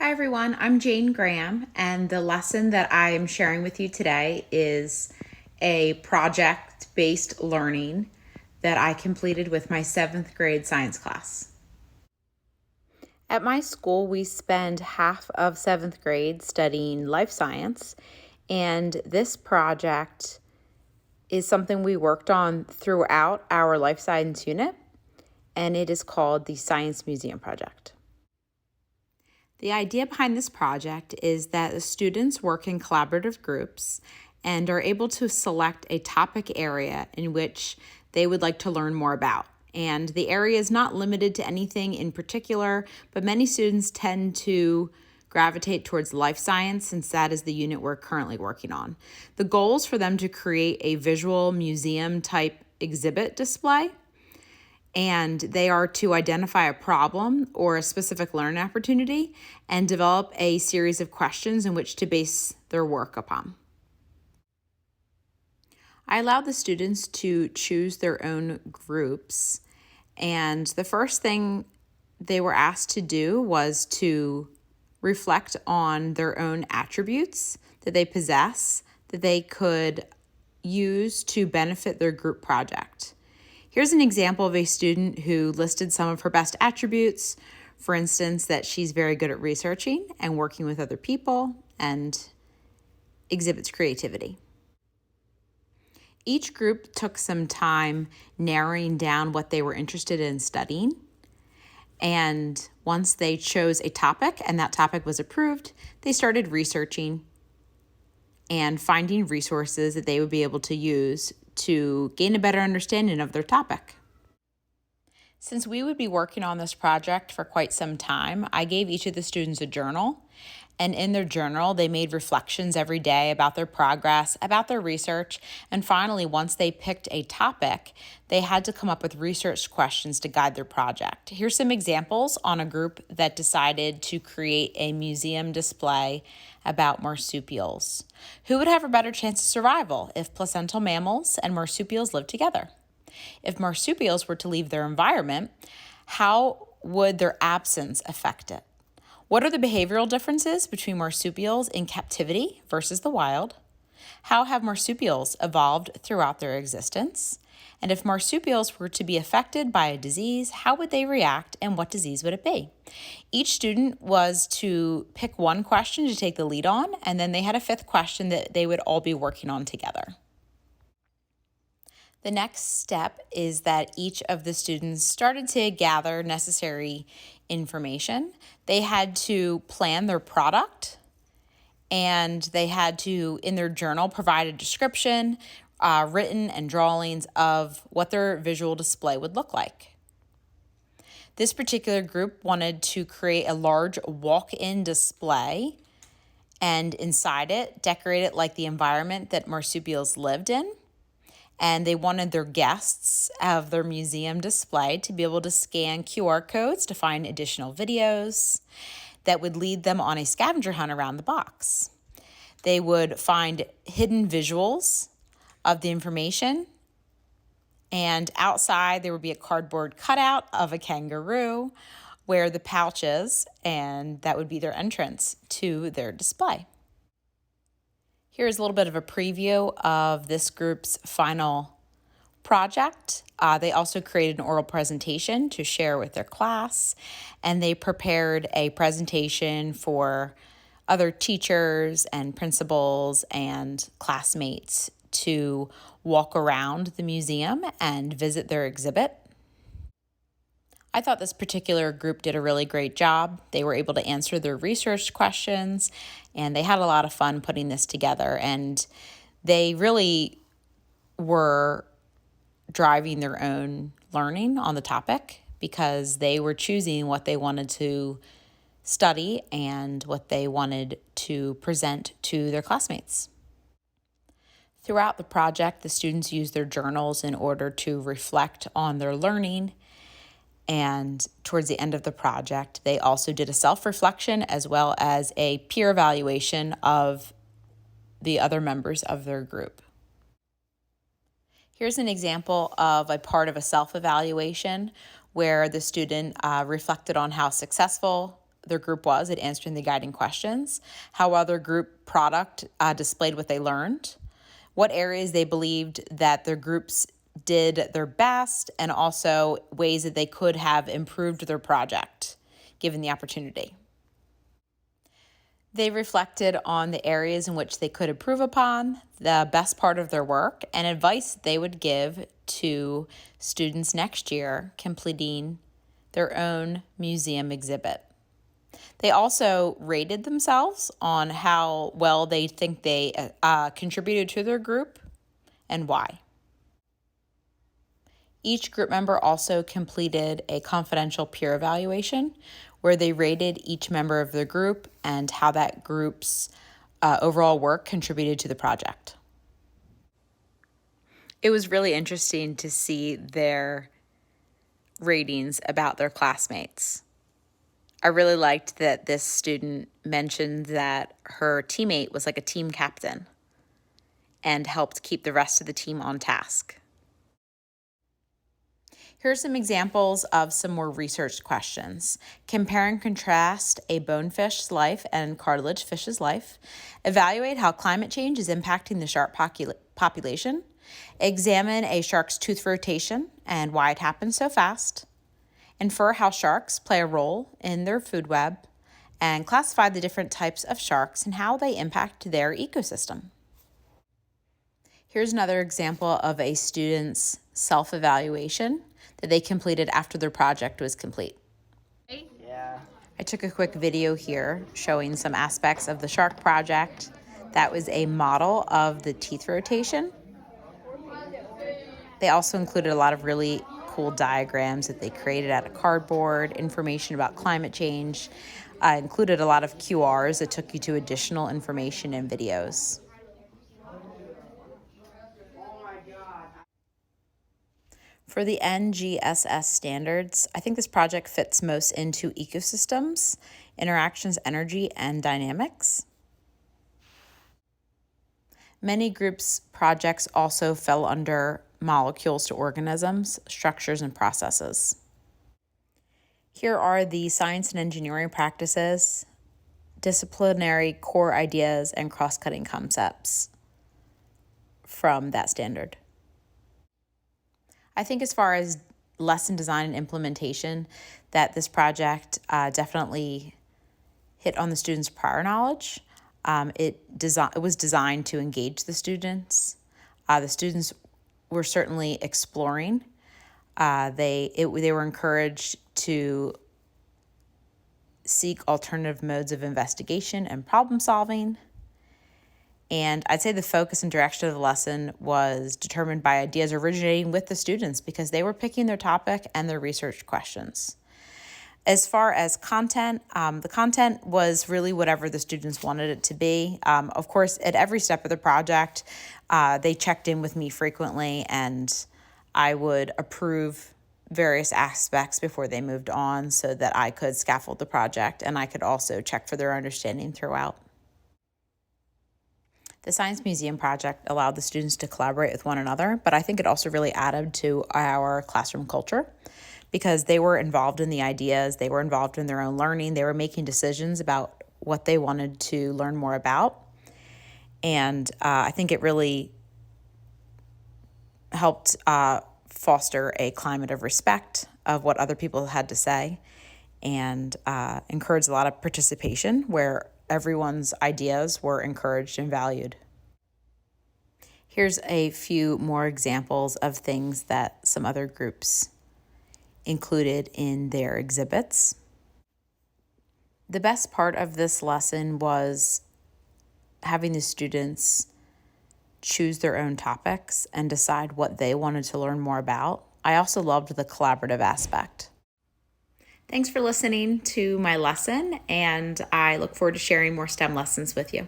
Hi everyone, I'm Jane Graham, and the lesson that I am sharing with you today is a project-based learning that I completed with my 7th grade science class. At my school, we spend half of 7th grade studying life science, and this project is something we worked on throughout our life science unit, and it is called the Science Museum Project. The idea behind this project is that the students work in collaborative groups and are able to select a topic area in which they would like to learn more about. And the area is not limited to anything in particular, but many students tend to gravitate towards life science since that is the unit we're currently working on. The goal is for them to create a visual museum type exhibit display, and they are to identify a problem or a specific learning opportunity and develop a series of questions in which to base their work upon. I allowed the students to choose their own groups, and the first thing they were asked to do was to reflect on their own attributes that they possess that they could use to benefit their group project. Here's an example of a student who listed some of her best attributes. For instance, that she's very good at researching and working with other people and exhibits creativity. Each group took some time narrowing down what they were interested in studying. And once they chose a topic and that topic was approved, they started researching and finding resources that they would be able to use to gain a better understanding of their topic. Since we would be working on this project for quite some time, I gave each of the students a journal, and in their journal, they made reflections every day about their progress, about their research, and finally, once they picked a topic, they had to come up with research questions to guide their project. Here's some examples on a group that decided to create a museum display about marsupials. Who would have a better chance of survival if placental mammals and marsupials lived together? If marsupials were to leave their environment, how would their absence affect it? What are the behavioral differences between marsupials in captivity versus the wild? How have marsupials evolved throughout their existence? And if marsupials were to be affected by a disease, how would they react and what disease would it be? Each student was to pick one question to take the lead on, and then they had a fifth question that they would all be working on together. The next step is that each of the students started to gather necessary information. They had to plan their product, and they had to, in their journal, provide a description, written and drawings of what their visual display would look like. This particular group wanted to create a large walk-in display and inside it, decorate it like the environment that marsupials lived in. And they wanted their guests of their museum display to be able to scan QR codes to find additional videos that would lead them on a scavenger hunt around the box. They would find hidden visuals of the information, and outside there would be a cardboard cutout of a kangaroo where the pouch is, and that would be their entrance to their display. Here's a little bit of a preview of this group's final project. They also created an oral presentation to share with their class, and they prepared a presentation for other teachers and principals and classmates to walk around the museum and visit their exhibit. I thought this particular group did a really great job. They were able to answer their research questions, and they had a lot of fun putting this together. And they really were driving their own learning on the topic because they were choosing what they wanted to study and what they wanted to present to their classmates. Throughout the project, the students used their journals in order to reflect on their learning. And towards the end of the project, they also did a self-reflection as well as a peer evaluation of the other members of their group. Here's an example of a part of a self-evaluation where the student reflected on how successful their group was at answering the guiding questions, how well their group product displayed what they learned, what areas they believed that their groups did their best, and also ways that they could have improved their project given the opportunity. They reflected on the areas in which they could improve upon, the best part of their work, and advice they would give to students next year completing their own museum exhibit. They also rated themselves on how well they think they contributed to their group and why. Each group member also completed a confidential peer evaluation where they rated each member of the group and how that group's overall work contributed to the project. It was really interesting to see their ratings about their classmates. I really liked that this student mentioned that her teammate was like a team captain and helped keep the rest of the team on task. Here are some examples of some more research questions. Compare and contrast a bonefish's life and cartilage fish's life. Evaluate how climate change is impacting the shark population. Examine a shark's tooth rotation and why it happens so fast. Infer how sharks play a role in their food web. And classify the different types of sharks and how they impact their ecosystem. Here's another example of a student's self-evaluation that they completed after their project was complete. Yeah. I took a quick video here showing some aspects of the shark project. That was a model of the teeth rotation. They also included a lot of really cool diagrams that they created out of cardboard, information about climate change, included a lot of QRs that took you to additional information and videos. For the NGSS standards, I think this project fits most into ecosystems, interactions, energy, and dynamics. Many groups' projects also fell under molecules to organisms, structures, and processes. Here are the science and engineering practices, disciplinary core ideas, and cross-cutting concepts from that standard. I think as far as lesson design and implementation, that this project definitely hit on the students' prior knowledge. It was designed to engage the students. The students were certainly exploring. They were encouraged to seek alternative modes of investigation and problem solving. And I'd say the focus and direction of the lesson was determined by ideas originating with the students because they were picking their topic and their research questions. As far as content, the content was really whatever the students wanted it to be. Of course, at every step of the project, they checked in with me frequently, and I would approve various aspects before they moved on so that I could scaffold the project and I could also check for their understanding throughout. The Science Museum project allowed the students to collaborate with one another, but I think it also really added to our classroom culture because they were involved in the ideas, they were involved in their own learning, they were making decisions about what they wanted to learn more about. And I think it really helped foster a climate of respect of what other people had to say and encouraged a lot of participation where everyone's ideas were encouraged and valued. Here's a few more examples of things that some other groups included in their exhibits. The best part of this lesson was having the students choose their own topics and decide what they wanted to learn more about. I also loved the collaborative aspect. Thanks for listening to my lesson, and I look forward to sharing more STEM lessons with you.